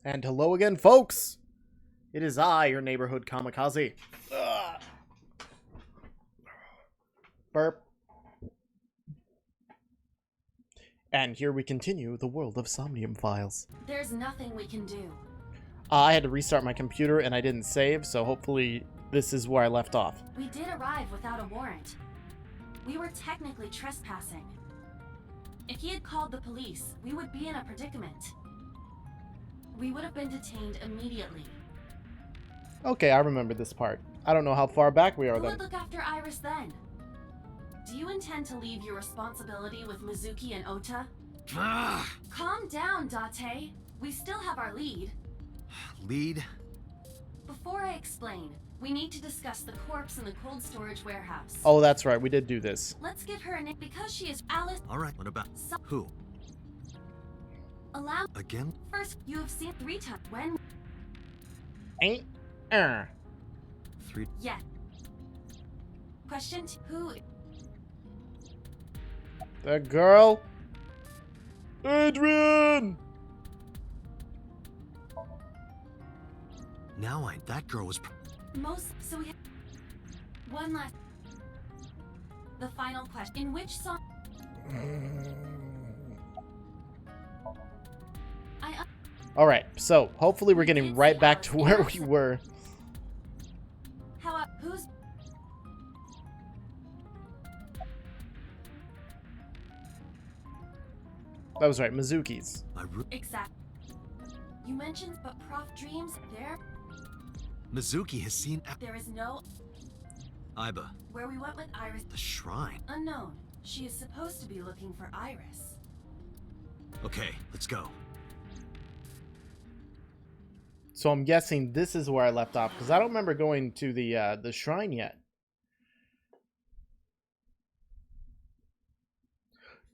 And hello again, folks! It is I, your neighborhood kamikaze. Ugh. Burp. And here we continue the world of Somnium Files. There's nothing we can do. I had to restart my computer and I didn't save, so hopefully this is where I left off. We did arrive without a warrant. We were technically trespassing. If he had called the police, we would be in a predicament. We would have been detained immediately. Okay, I remember this part. I don't know how far back we are Who then. would look after Iris then? Do you intend to leave your responsibility with Mizuki and Ota? Calm down, Date. We still have our lead. Lead? Before I explain, we need to discuss the corpse in the cold storage warehouse. Oh, that's right, we did do this. Let's give her a name because she is Alice. Alright, what about... Who? Allow... Again? First, you have seen 3 times. When? Ain't. 3... Yes. Question 2. Who? The girl? Adrian! Now that girl was... Most... So we have... One last... The final question. In which song... Alright, so hopefully we're getting right back to where we were. How... Who's... That was right, Mizuki's. Exactly. You mentioned, but Prof Dreams, there... Mizuki has seen... There is no... Iba. Where we went with Iris... The shrine. Unknown. She is supposed to be looking for Iris. Okay, let's go. So I'm guessing this is where I left off, because I don't remember going to the shrine yet.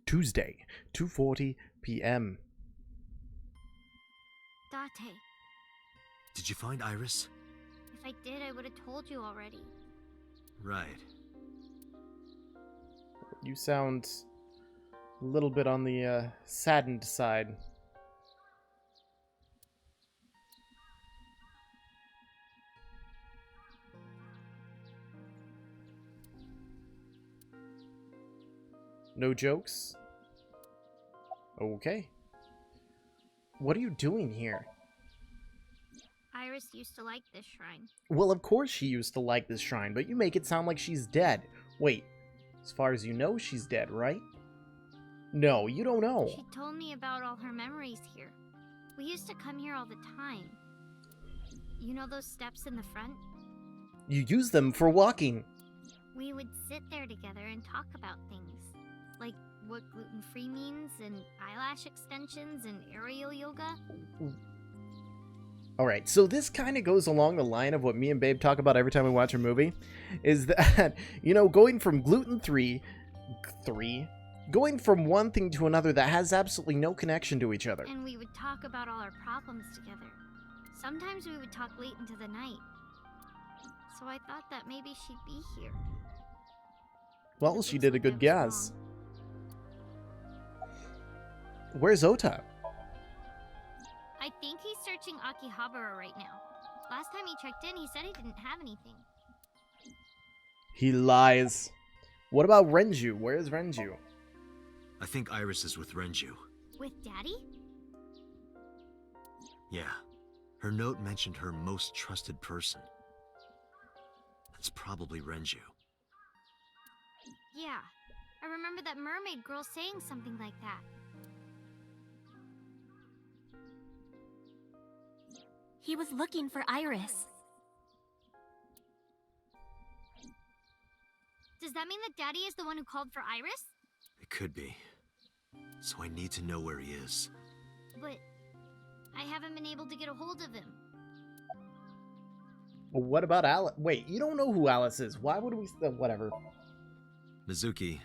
Tuesday, 2:40 p.m. Date, Did you find Iris? if I did, I would have told you already. Right. You sound a little bit on the saddened side. No jokes? Okay. What are you doing here? Iris used to like this shrine. Well, of course she used to like this shrine, but you make it sound like she's dead. Wait, as far as you know, she's dead, right? No, you don't know. She told me about all her memories here. We used to come here all the time. You know those steps in the front? You use them for walking. We would sit there together and talk about things. Like what gluten-free means, and eyelash extensions, and aerial yoga. Alright, so this kind of goes along the line of what me and Babe talk about every time we watch a movie. Is that, you know, going from gluten-free... Going from one thing to another that has absolutely no connection to each other. And we would talk about all our problems together. Sometimes we would talk late into the night. So I thought that maybe she'd be here. Well, But she looks did a like I good was guess. wrong. Where's Ota? I think he's searching Akihabara right now. Last time he checked in, he said he didn't have anything. He lies. What about Renju? Where is Renju? I think Iris is with Renju. With Daddy? Yeah. Her note mentioned her most trusted person. That's probably Renju. Yeah. I remember that mermaid girl saying something like that. He was looking for Iris. Does that mean that Daddy is the one who called for Iris? It could be. So I need to know where he is. But I haven't been able to get a hold of him. Well, what about Alice? Wait, you don't know who Alice is. Why would we... whatever. Mizuki,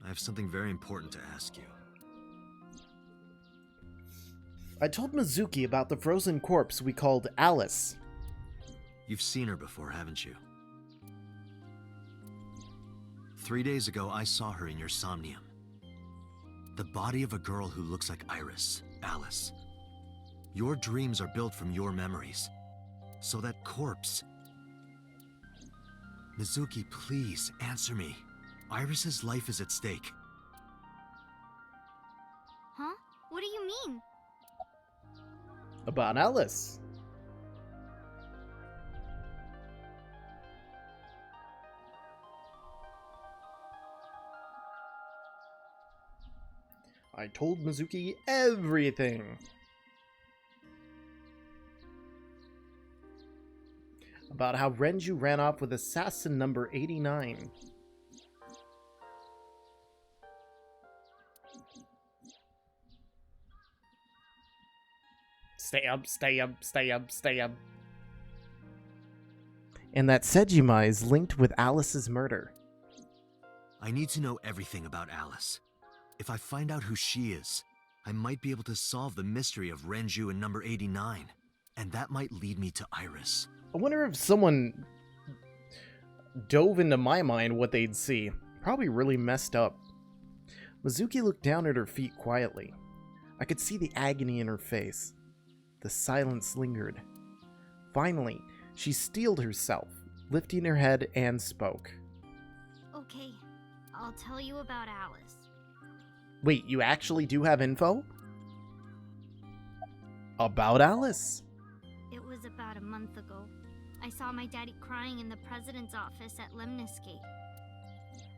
I have something very important to ask you. I told Mizuki about the frozen corpse we called Alice. You've seen her before, haven't you? 3 days ago, I saw her in your Somnium. The body of a girl who looks like Iris, Alice. Your dreams are built from your memories. So that corpse... Mizuki, please, answer me. Iris's life is at stake. Huh? What do you mean? About Alice. I told Mizuki everything. About how Renju ran off with assassin number 89. Stay up, stay up, stay up, stay up. And that Sejima is linked with Alice's murder. I need to know everything about Alice. If I find out who she is, I might be able to solve the mystery of Renju and number 89. And that might lead me to Iris. I wonder if someone dove into my mind what they'd see. Probably really messed up. Mizuki looked down at her feet quietly. I could see the agony in her face. The silence lingered. Finally, she steeled herself, lifting her head and spoke. Okay, I'll tell you about Alice. Wait, you actually do have info? About Alice? It was about a month ago. I saw my daddy crying in the president's office at Lemnis Gate.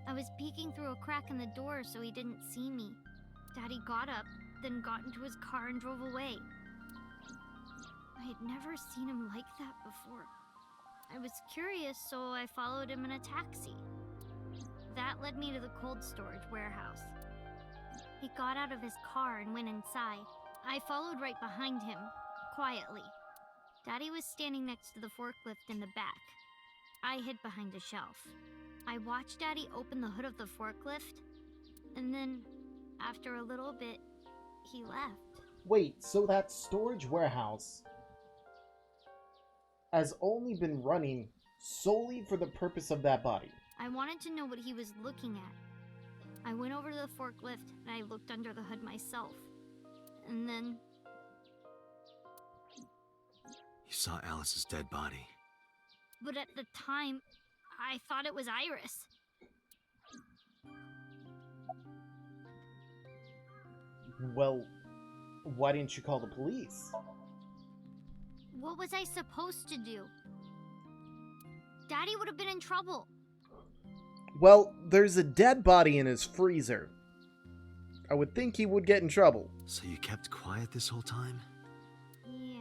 I was peeking through a crack in the door so he didn't see me. Daddy got up, then got into his car and drove away. I had never seen him like that before. I was curious, so I followed him in a taxi. That led me to the cold storage warehouse. He got out of his car and went inside. I followed right behind him, quietly. Daddy was standing next to the forklift in the back. I hid behind a shelf. I watched Daddy open the hood of the forklift, and then, after a little bit, he left. Wait, so that storage warehouse has only been running solely for the purpose of that body? I wanted to know what he was looking at. I went over to the forklift and I looked under the hood myself. And then... You saw Alice's dead body. But at the time, I thought it was Iris. Well, why didn't you call the police? What was I supposed to do? Daddy would have been in trouble. Well, there's a dead body in his freezer. I would think he would get in trouble. So you kept quiet this whole time? Yeah.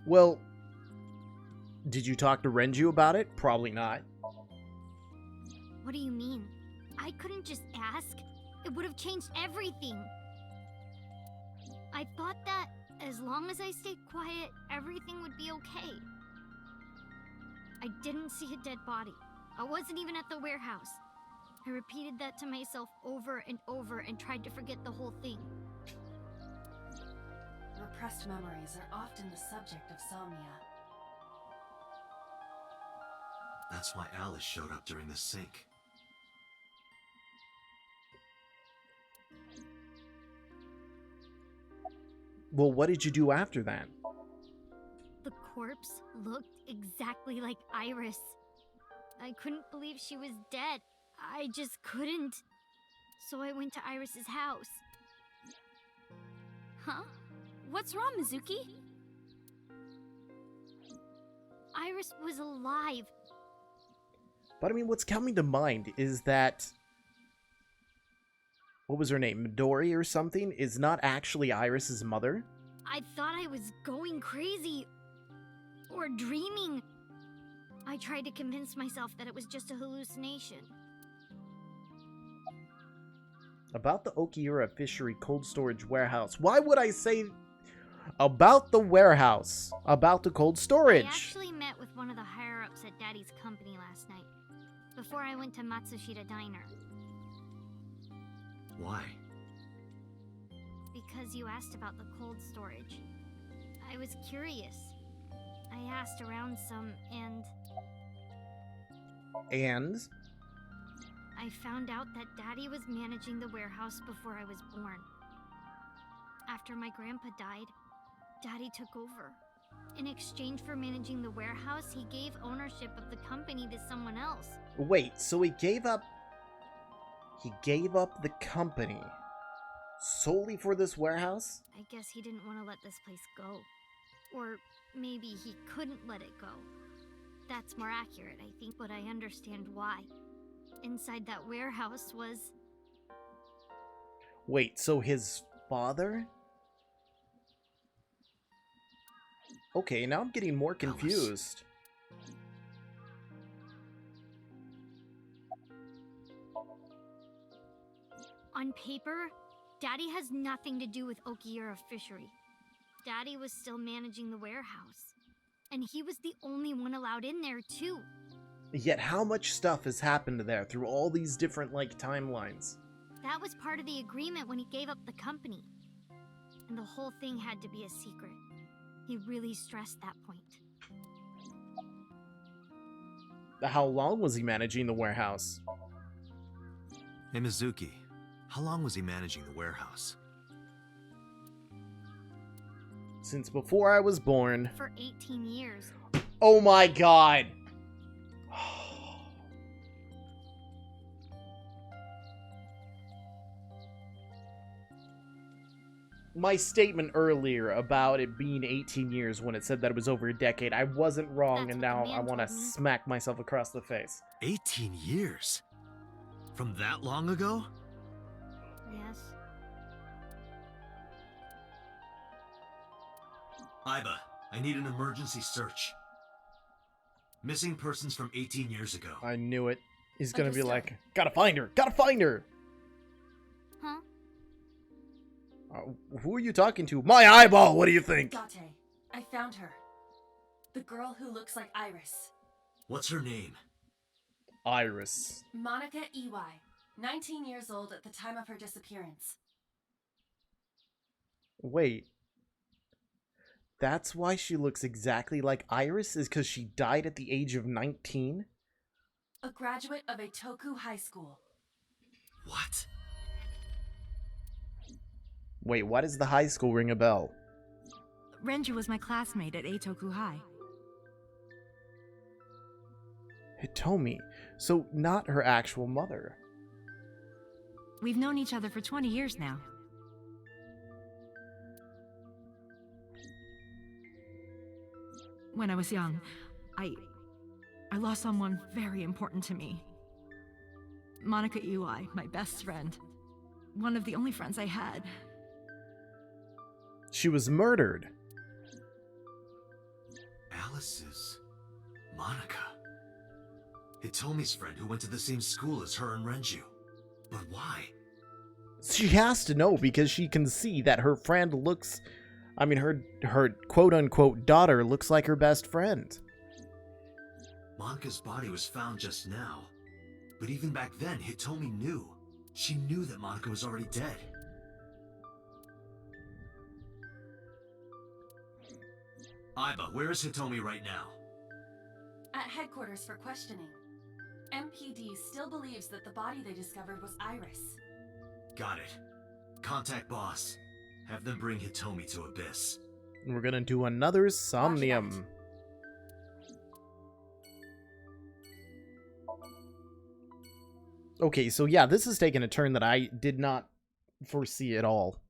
Well, did you talk to Renju about it? Probably not. What do you mean? I couldn't just ask. It would have changed everything. I thought that as long as I stayed quiet, everything would be okay. I didn't see a dead body. I wasn't even at the warehouse. I repeated that to myself over and over and tried to forget the whole thing. Repressed memories are often the subject of somnia. That's why Alice showed up during the sync. Well, what did you do after that? The corpse looked exactly like Iris. I couldn't believe she was dead. I just couldn't. So I went to Iris's house. Huh? What's wrong, Mizuki? Iris was alive. But I mean, what's coming to mind is that... What was her name? Midori or something? Is not actually Iris's mother? I thought I was going crazy. Or dreaming. I tried to convince myself that it was just a hallucination. About the Okiura Fishery Cold Storage Warehouse. Why would I say about the warehouse? About the cold storage? I actually met with one of the higher-ups at Daddy's company last night. Before I went to Matsushita Diner. Why? Because you asked about the cold storage. I was curious. I asked around some, and I found out that Daddy was managing the warehouse before I was born. After my grandpa died, Daddy took over. In exchange for managing the warehouse, he gave ownership of the company to someone else. Wait, so he gave up the company solely for this warehouse? I guess he didn't want to let this place go. Or maybe he couldn't let it go. That's more accurate, I think, but I understand why. Inside that warehouse was... Wait, so his father? Okay, now I'm getting more confused. On paper, Daddy has nothing to do with Okiura Fishery. Daddy was still managing the warehouse. And he was the only one allowed in there, too. Yet how much stuff has happened there through all these different, timelines? That was part of the agreement when he gave up the company. And the whole thing had to be a secret. He really stressed that point. How long was he managing the warehouse? Hey, Mizuki. How long was he managing the warehouse? Since before I was born. For 18 years. Oh my god! My statement earlier about it being 18 years when it said that it was over a decade, I wasn't wrong, That's and what the now man I want to told me. smack myself across the face. 18 years? From that long ago? Yes. Iba, I need an emergency search. Missing persons from 18 years ago. I knew it. He's gonna be Understood. like, gotta find her! Gotta find her! Huh? Who are you talking to? My eyeball! What do you think? Date, I found her. The girl who looks like Iris. What's her name? Iris. Monica Ey, 19 years old at the time of her disappearance. Wait. That's why she looks exactly like Iris? Is because she died at the age of 19? A graduate of Eitoku High School. What? Wait, why does the high school ring a bell? Renju was my classmate at Eitoku High. Hitomi. So not her actual mother. We've known each other for 20 years now. When I was young, I lost someone very important to me. Monica Ui, my best friend. One of the only friends I had. She was murdered. Alice is... Monica. Hitomi's friend who went to the same school as her and Renju. But why? She has to know because she can see that her friend looks... I mean, her quote-unquote daughter looks like her best friend. Monica's body was found just now. But even back then, Hitomi knew. She knew that Monica was already dead. Iba, where is Hitomi right now? At headquarters for questioning. MPD still believes that the body they discovered was Iris. Got it. Contact boss. Have them bring Hitomi to Abyss. We're gonna do another Somnium. Okay, so yeah, this is taking a turn that I did not foresee at all.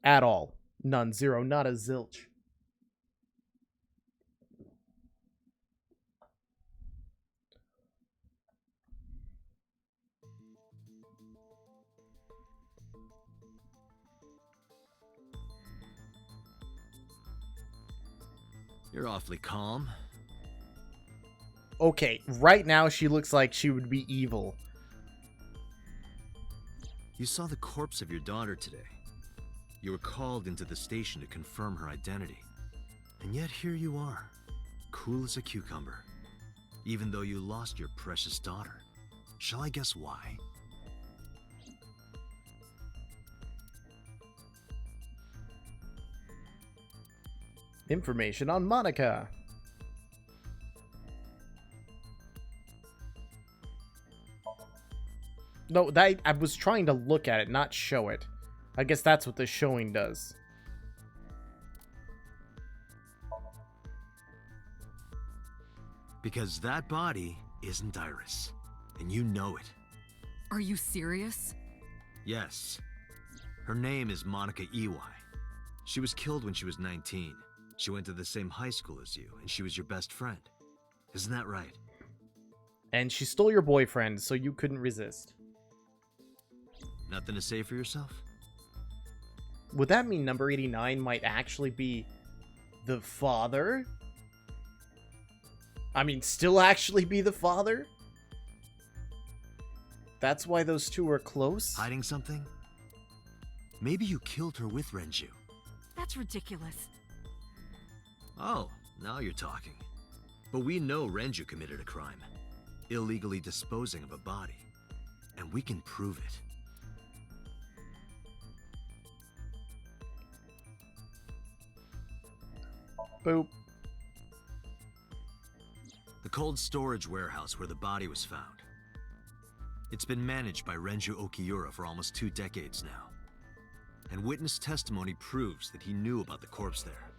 At all. None. Zero. Not a zilch. You're awfully calm. Okay, right now she looks like she would be evil. You saw the corpse of your daughter today. You were called into the station to confirm her identity. And yet here you are, cool as a cucumber. Even though you lost your precious daughter. Shall I guess why? Information on Monica. No, I was trying to look at it, not show it. I guess that's what the showing does. Because that body isn't Iris. And you know it. Are you serious? Yes. Her name is Monica Ely. She was killed when she was 19. She went to the same high school as you, and she was your best friend. Isn't that right? And she stole your boyfriend, so you couldn't resist. Nothing to say for yourself? Would that mean number 89 might actually be the father? I mean, still actually be the father? That's why those two are close? Hiding something? Maybe you killed her with Renju. That's ridiculous. Oh, now you're talking. But we know Renju committed a crime. Illegally disposing of a body. And we can prove it. Boop. The cold storage warehouse where the body was found. It's been managed by Renju Okiura for almost 2 decades now. And witness testimony proves that he knew about the corpse there.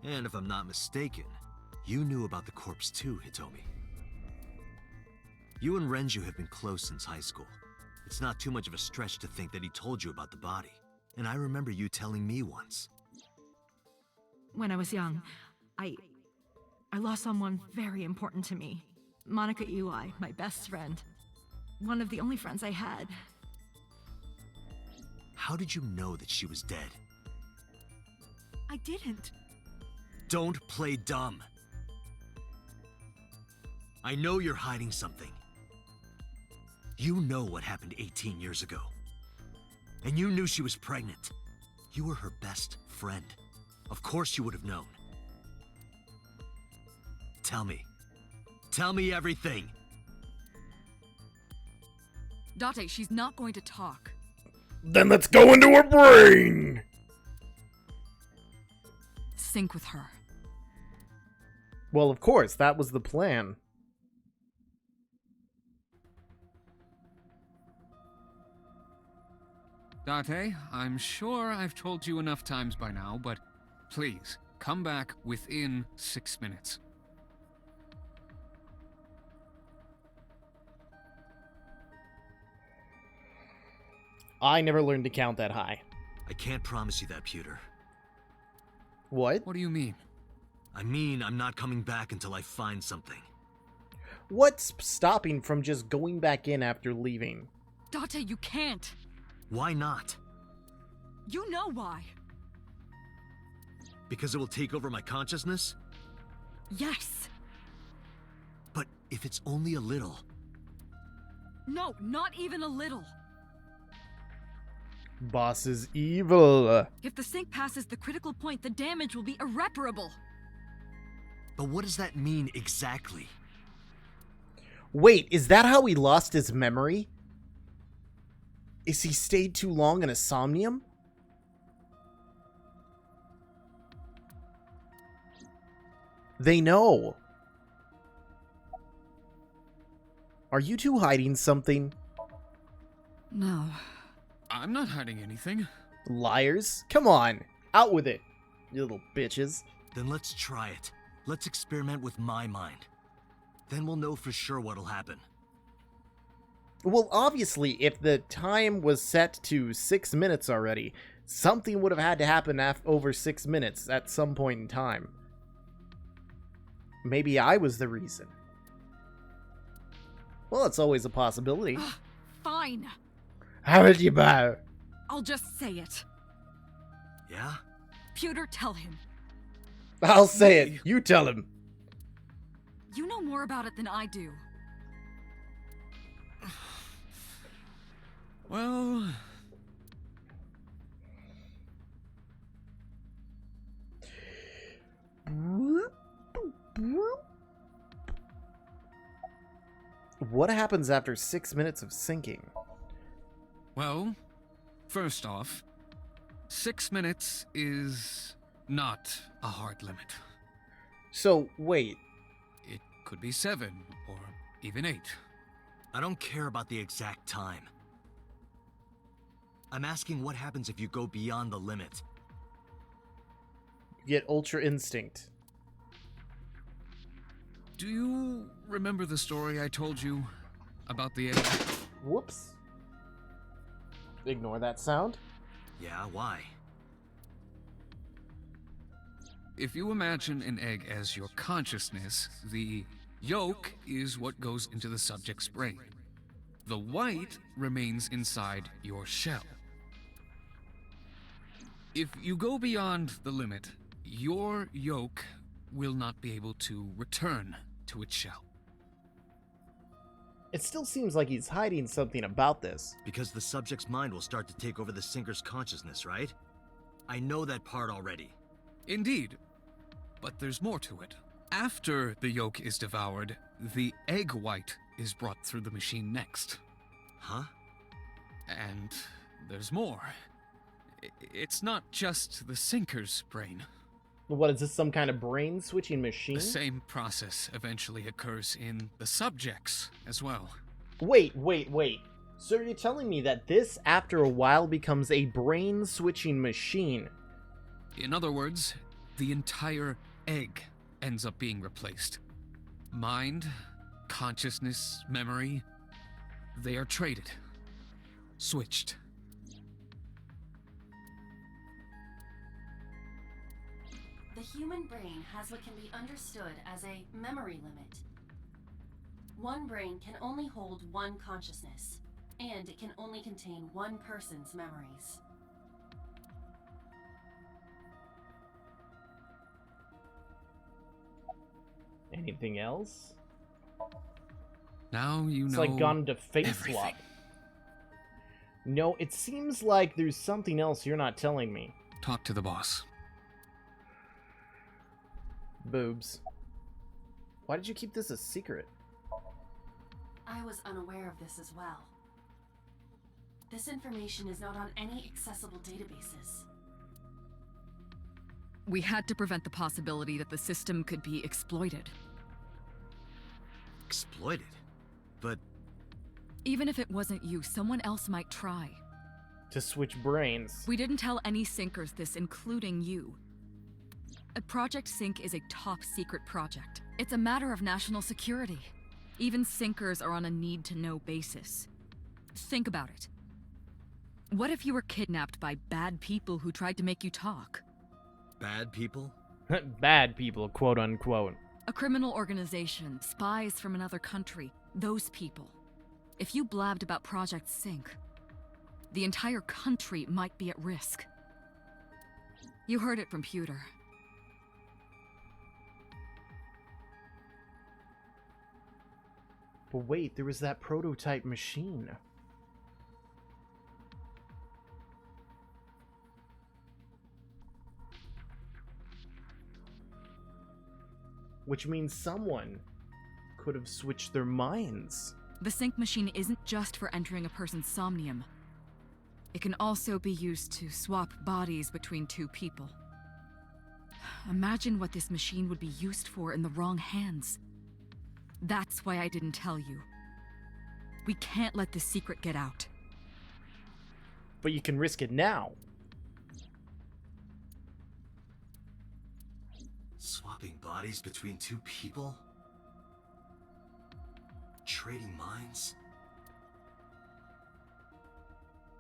And if I'm not mistaken, you knew about the corpse too, Hitomi. You and Renju have been close since high school. It's not too much of a stretch to think that he told you about the body. And I remember you telling me once. When I was young, I lost someone very important to me. Monica Ely, my best friend. One of the only friends I had. How did you know that she was dead? I didn't. Don't play dumb. I know you're hiding something. You know what happened 18 years ago. And you knew she was pregnant. You were her best friend. Of course you would have known. Tell me. Tell me everything. Date, she's not going to talk. Then let's go into her brain! Sync with her. Well, of course, that was the plan. Date, I'm sure I've told you enough times by now, but please, come back within 6 minutes. I never learned to count that high. I can't promise you that, Pewter. What? What do you mean? I mean, I'm not coming back until I find something. What's stopping from just going back in after leaving? Date, you can't. Why not? You know why. Because it will take over my consciousness? Yes. But if it's only a little... No, not even a little. Boss is evil. If the sync passes the critical point, the damage will be irreparable. But what does that mean exactly? Wait, is that how he lost his memory? Is he stayed too long in a somnium? They know. Are you two hiding something? No. I'm not hiding anything. Liars? Come on, out with it, you little bitches. Then let's try it. Let's experiment with my mind. Then we'll know for sure what'll happen. Well, obviously, if the time was set to 6 minutes already, something would have had to happen over 6 minutes at some point in time. Maybe I was the reason. Well, it's always a possibility. Fine. How did you bow? I'll just say it. Yeah? Pewter, tell him. I'll say it. You tell him. You know more about it than I do. Well... What happens after 6 minutes of syncing? Well, first off, 6 minutes is not a hard limit. So, wait. It could be 7, or even 8. I don't care about the exact time. I'm asking what happens if you go beyond the limit. You get Ultra Instinct. Do you remember the story I told you about the egg? Whoops. Ignore that sound. Yeah, why? If you imagine an egg as your consciousness, the yolk is what goes into the subject's brain. The white remains inside your shell. If you go beyond the limit, your yolk will not be able to return to its shell. It still seems like he's hiding something about this. Because the subject's mind will start to take over the sinker's consciousness, right? I know that part already. Indeed, but there's more to it. After the yolk is devoured, the egg white is brought through the machine next. Huh? And there's more. It's not just the sinker's brain. What is this, some kind of brain switching machine? The same process eventually occurs in the subjects as well. Wait. So you're telling me that this, after a while, becomes a brain switching machine? In other words, the entire egg ends up being replaced. Mind, consciousness, memory, they are traded. Switched. The human brain has what can be understood as a memory limit. One brain can only hold one consciousness, and it can only contain one person's memories. Anything else? Now you know. It's like gone to face everything. swap. No, it seems like there's something else you're not telling me. Talk to the boss. Boobs. Why did you keep this a secret? I was unaware of this as well. This information is not on any accessible databases. We had to prevent the possibility that the system could be exploited. Exploited? But Even if it wasn't you, someone else might try. To switch brains. We didn't tell any sinkers this, including you. Project Sync is a top-secret project. It's a matter of national security. Even sinkers are on a need-to-know basis. Think about it. What if you were kidnapped by bad people who tried to make you talk? bad people? Bad people, quote unquote. A criminal organization, spies from another country, those people. If you blabbed about Project Sync, the entire country might be at risk. You heard it from Pewter. But wait, there was that prototype machine. Which means someone could have switched their minds. The sync machine isn't just for entering a person's somnium. It can also be used to swap bodies between two people. Imagine what this machine would be used for in the wrong hands. That's why I didn't tell you. We can't let this secret get out. But you can risk it now. Swapping bodies between two people? Trading minds?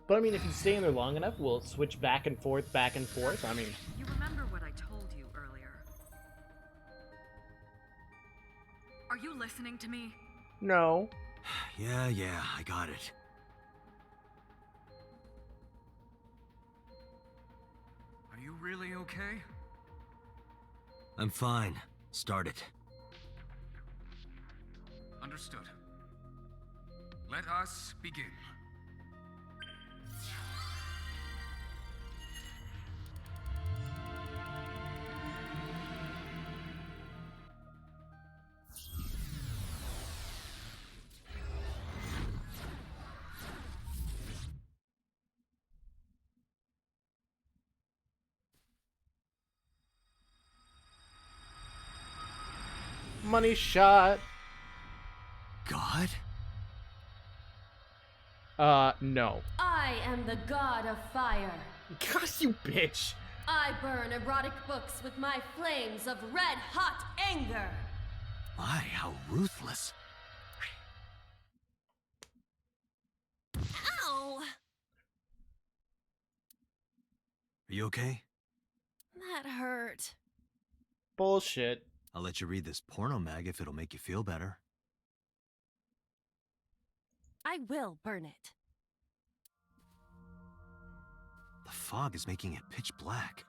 But I mean, if you stay in there long enough, we'll switch back and forth, back and forth. I mean, You remember what I told you earlier? Are you listening to me? no. Yeah, I got it. Are you really okay? I'm fine. Start it. Understood. Let us begin. Money shot. God? No. I I am the god of fire. Gosh, you bitch! I burn erotic books with my flames of red-hot anger. My, how ruthless. Ow! Are you okay? That hurt. Bullshit. I'll let you read this porno mag if it'll make you feel better. I will burn it. The fog is making it pitch black.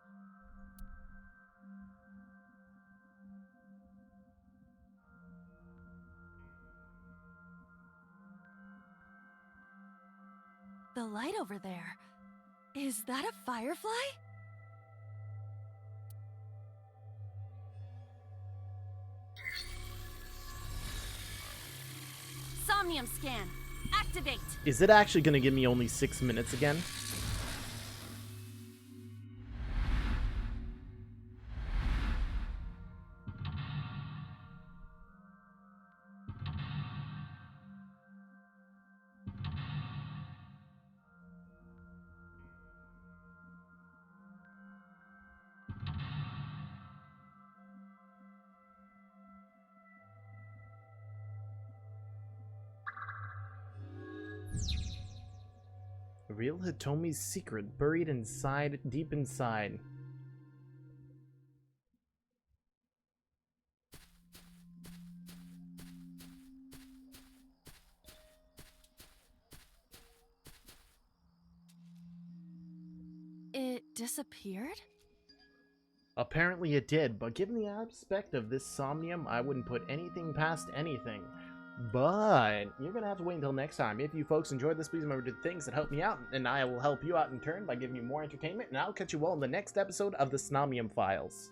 The light over there. Is that a firefly? Somnium scan. Activate. Is it actually going to give me only 6 minutes again? The real Hitomi's secret buried inside, deep inside. It disappeared? Apparently it did, but given the aspect of this Somnium, I wouldn't put anything past anything. But you're going to have to wait until next time. If you folks enjoyed this, please remember to do things that help me out, and I will help you out in turn by giving you more entertainment, and I'll catch you all in the next episode of the Somnium Files.